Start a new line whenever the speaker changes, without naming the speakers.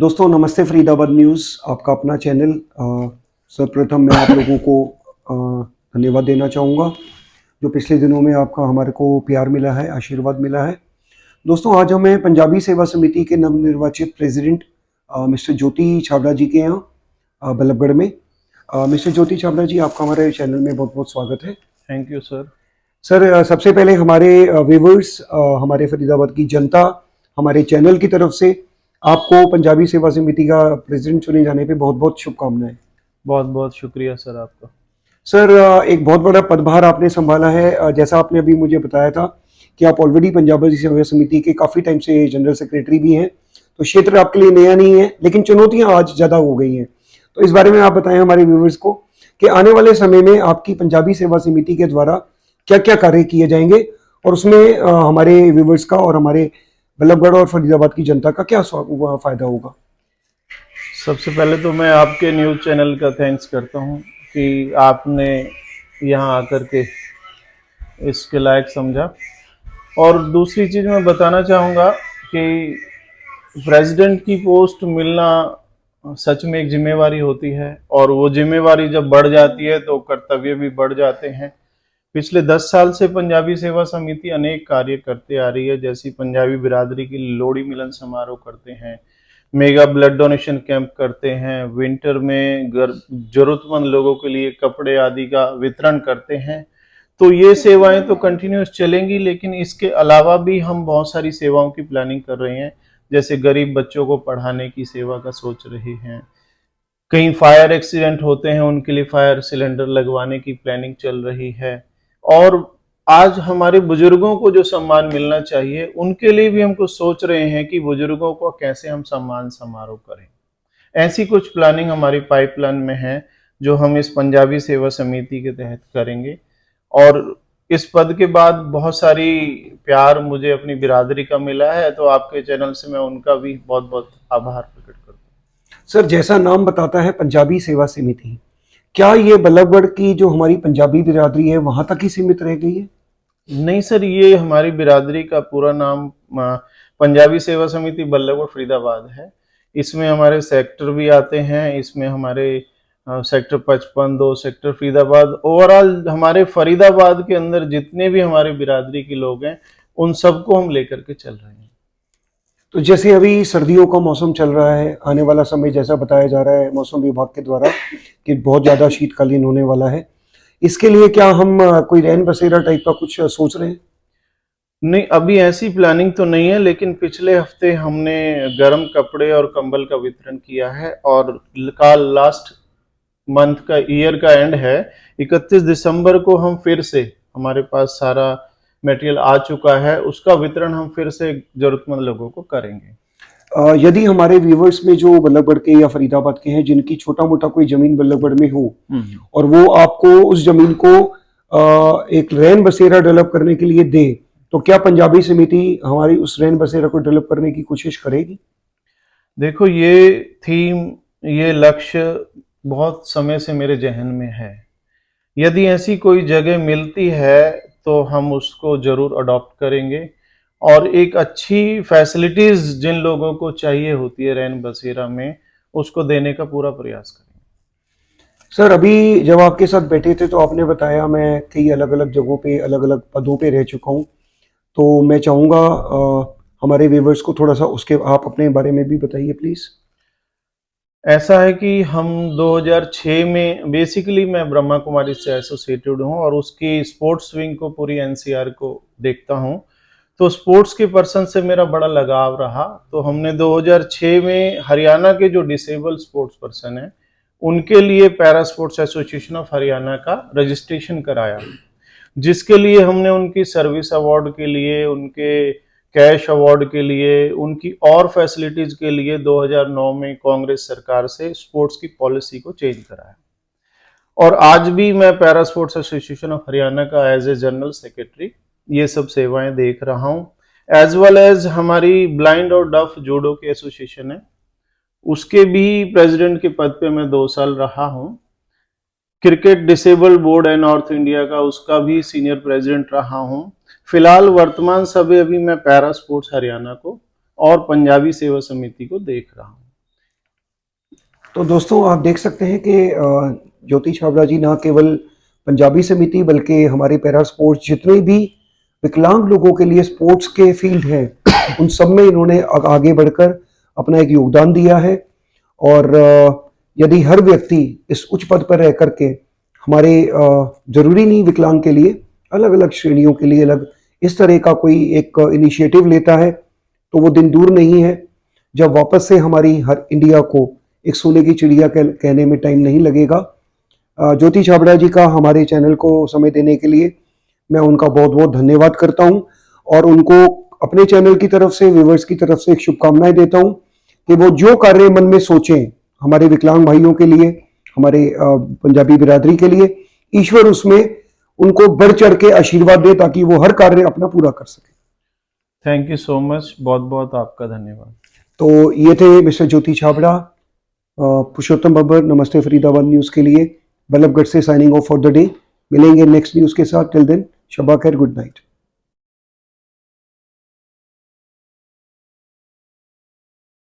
दोस्तों नमस्ते। फरीदाबाद न्यूज़ आपका अपना चैनल। सर्वप्रथम मैं आप लोगों को धन्यवाद देना चाहूँगा जो पिछले दिनों में आपका हमारे को प्यार मिला है, आशीर्वाद मिला है। दोस्तों आज हमें पंजाबी सेवा समिति के नवनिर्वाचित प्रेसिडेंट मिस्टर ज्योति छाबड़ा जी के यहाँ बल्लभगढ़ में। मिस्टर ज्योति छाबड़ा जी, आपका हमारे चैनल में बहुत बहुत स्वागत है।
Thank you sir.
सर सबसे पहले हमारे व्यूवर्स, हमारे फरीदाबाद की जनता, हमारे चैनल की तरफ से आपको पंजाबी सेवा समिति का प्रेसिडेंट चुने जाने पे बहुत बहुत शुभकामनाएं।
बहुत बहुत शुक्रिया सर आपका।
सर एक बहुत बड़ा पदभार आपने संभाला है। जैसा आपने अभी मुझे बताया था कि आप ऑलरेडी पंजाबी सेवा समिति के काफ़ी टाइम से जनरल सेक्रेटरी भी हैं, तो क्षेत्र आपके लिए नया नहीं है, लेकिन चुनौतियां आज ज़्यादा हो गई हैं। तो इस बारे में आप बताएं हमारे व्यूवर्स को कि आने वाले समय में आपकी पंजाबी सेवा समिति के द्वारा क्या क्या कार्य किए जाएंगे और उसमें हमारे व्यूवर्स का और हमारे बल्लभगढ़ और फरीदाबाद की जनता का क्या फायदा होगा।
सबसे पहले तो मैं आपके न्यूज़ चैनल का थैंक्स करता हूं कि आपने यहां आकर के इसके लायक समझा। और दूसरी चीज़ मैं बताना चाहूँगा कि प्रेसिडेंट की पोस्ट मिलना सच में एक जिम्मेवारी होती है, और वो जिम्मेवारी जब बढ़ जाती है तो कर्तव्य भी बढ़ जाते हैं। पिछले 10 साल से पंजाबी सेवा समिति अनेक कार्य करते आ रही है, जैसी पंजाबी बिरादरी की लोहड़ी मिलन समारोह करते हैं, मेगा ब्लड डोनेशन कैंप करते हैं, विंटर में जरूरतमंद लोगों के लिए कपड़े आदि का वितरण करते हैं। तो ये सेवाएं तो कंटिन्यूस चलेंगी, लेकिन इसके अलावा भी हम बहुत सारी सेवाओं की प्लानिंग कर रहे हैं। जैसे गरीब बच्चों को पढ़ाने की सेवा का सोच रहे हैं, कहीं फायर एक्सीडेंट होते हैं उनके लिए फायर सिलेंडर लगवाने की प्लानिंग चल रही है। और आज हमारे बुजुर्गों को जो सम्मान मिलना चाहिए उनके लिए भी हम कुछ सोच रहे हैं कि बुजुर्गों को कैसे हम सम्मान समारोह करें। ऐसी कुछ प्लानिंग हमारी पाइपलाइन में है जो हम इस पंजाबी सेवा समिति के तहत करेंगे। और इस पद के बाद बहुत सारी प्यार मुझे अपनी बिरादरी का मिला है, तो आपके चैनल से मैं उनका भी बहुत बहुत आभार प्रकट करता हूँ।
सर जैसा नाम बताता है पंजाबी सेवा समिति, क्या ये बल्लभगढ़ की जो हमारी पंजाबी बिरादरी है वहां तक ही सीमित रह गई है?
नहीं सर, ये हमारी बिरादरी का पूरा नाम पंजाबी सेवा समिति बल्लभगढ़ फरीदाबाद है। इसमें हमारे सेक्टर भी आते हैं, इसमें हमारे सेक्टर 55, 2 सेक्टर फरीदाबाद, ओवरऑल हमारे फरीदाबाद के अंदर जितने भी हमारे बिरादरी के लोग हैं उन सबको हम लेकर के चल रहे हैं।
तो जैसे अभी सर्दियों का मौसम चल रहा है, आने वाला समय जैसा बताया जा रहा है मौसम विभाग के द्वारा कि बहुत ज़्यादा शीतकालीन होने वाला है, इसके लिए क्या हम कोई रैन बसेरा टाइप का कुछ सोच रहे हैं?
नहीं, अभी ऐसी प्लानिंग तो नहीं है, लेकिन पिछले हफ्ते हमने गर्म कपड़े और कंबल का वितरण किया है। और कल लास्ट मंथ का ईयर का एंड है, 31 दिसंबर को हम फिर से, हमारे पास सारा मटेरियल आ चुका है, उसका वितरण हम फिर से जरूरतमंद लोगों को करेंगे।
यदि हमारे व्यूवर्स में जो बल्लभगढ़ के या फरीदाबाद के हैं जिनकी छोटा मोटा कोई जमीन बल्लभगढ़ में हो और वो आपको उस जमीन को एक रैन बसेरा डेवलप करने के लिए दे, तो क्या पंजाबी समिति हमारी उस रैन बसेरा को डेवलप करने की कोशिश करेगी?
देखो, ये थीम, ये लक्ष्य बहुत समय से मेरे जहन में है। यदि ऐसी कोई जगह मिलती है तो हम उसको जरूर अडॉप्ट करेंगे, और एक अच्छी फैसिलिटीज जिन लोगों को चाहिए होती है रैन बसेरा में, उसको देने का पूरा प्रयास करेंगे।
सर अभी जब आपके साथ बैठे थे तो आपने बताया मैं कई अलग अलग जगहों पे अलग अलग पदों पे रह चुका हूँ, तो मैं चाहूँगा हमारे व्यूवर्स को थोड़ा सा उसके आप अपने बारे में भी बताइए प्लीज़।
ऐसा है कि हम 2006 में, बेसिकली मैं ब्रह्मा कुमारी से एसोसिएटेड हूँ और उसकी स्पोर्ट्स विंग को, पूरी एनसीआर को देखता हूँ। तो स्पोर्ट्स के पर्सन से मेरा बड़ा लगाव रहा, तो हमने 2006 में हरियाणा के जो डिसेबल स्पोर्ट्स पर्सन हैं उनके लिए para sports association of Haryana का रजिस्ट्रेशन कराया, जिसके लिए हमने उनकी सर्विस अवार्ड के लिए, उनके कैश अवार्ड के लिए, उनकी और फैसिलिटीज के लिए 2009 में कांग्रेस सरकार से स्पोर्ट्स की पॉलिसी को चेंज कराया। और आज भी मैं para sports association of Haryana का एज ए जनरल सेक्रेटरी ये सब सेवाएं देख रहा हूँ। एज वेल एज हमारी ब्लाइंड और डफ जूडो की एसोसिएशन है, उसके भी प्रेसिडेंट के पद पे मैं 2 साल रहा हूँ। क्रिकेट डिसेबल बोर्ड है नॉर्थ इंडिया का, उसका भी सीनियर प्रेसिडेंट रहा हूँ। फिलहाल वर्तमान समय अभी मैं पैरा स्पोर्ट्स हरियाणा को और पंजाबी सेवा समिति को देख रहा हूँ।
तो दोस्तों आप देख सकते हैं कि ज्योति छाबड़ा जी ना केवल पंजाबी समिति बल्कि हमारे पैरा स्पोर्ट्स जितने भी विकलांग लोगों के लिए स्पोर्ट्स के फील्ड हैं उन सब में इन्होंने आगे बढ़कर अपना एक योगदान दिया है। और यदि हर व्यक्ति इस उच्च पद पर रह करके हमारे जरूरी नहीं विकलांग के लिए, अलग अलग श्रेणियों के लिए अलग इस तरह का कोई एक इनिशिएटिव लेता है तो वो दिन दूर नहीं है जब वापस से हमारी हर इंडिया को एक सोने की चिड़िया कहने में टाइम नहीं लगेगा। ज्योति छाबड़ा जी का हमारे चैनल को समय देने के लिए मैं उनका बहुत बहुत धन्यवाद करता हूं और उनको अपने चैनल की तरफ से, व्यूवर्स की तरफ से एक शुभकामनाएं देता हूं कि वो जो कार्य मन में सोचें हमारे विकलांग भाइयों के लिए, हमारे पंजाबी बिरादरी के लिए, ईश्वर उसमें उनको बढ़ चढ़ के आशीर्वाद दे ताकि वो हर कार्य अपना पूरा कर सके।
थैंक यू सो मच, बहुत बहुत आपका धन्यवाद।
तो ये थे मिस्टर ज्योति छाबड़ा। पुरुषोत्तम बब्बर, नमस्ते फरीदाबाद न्यूज़ के लिए बल्लभगढ़ से signing off for the day. मिलेंगे नेक्स्ट न्यूज़ के साथ। टिल देन शबा खैर, गुड नाइट।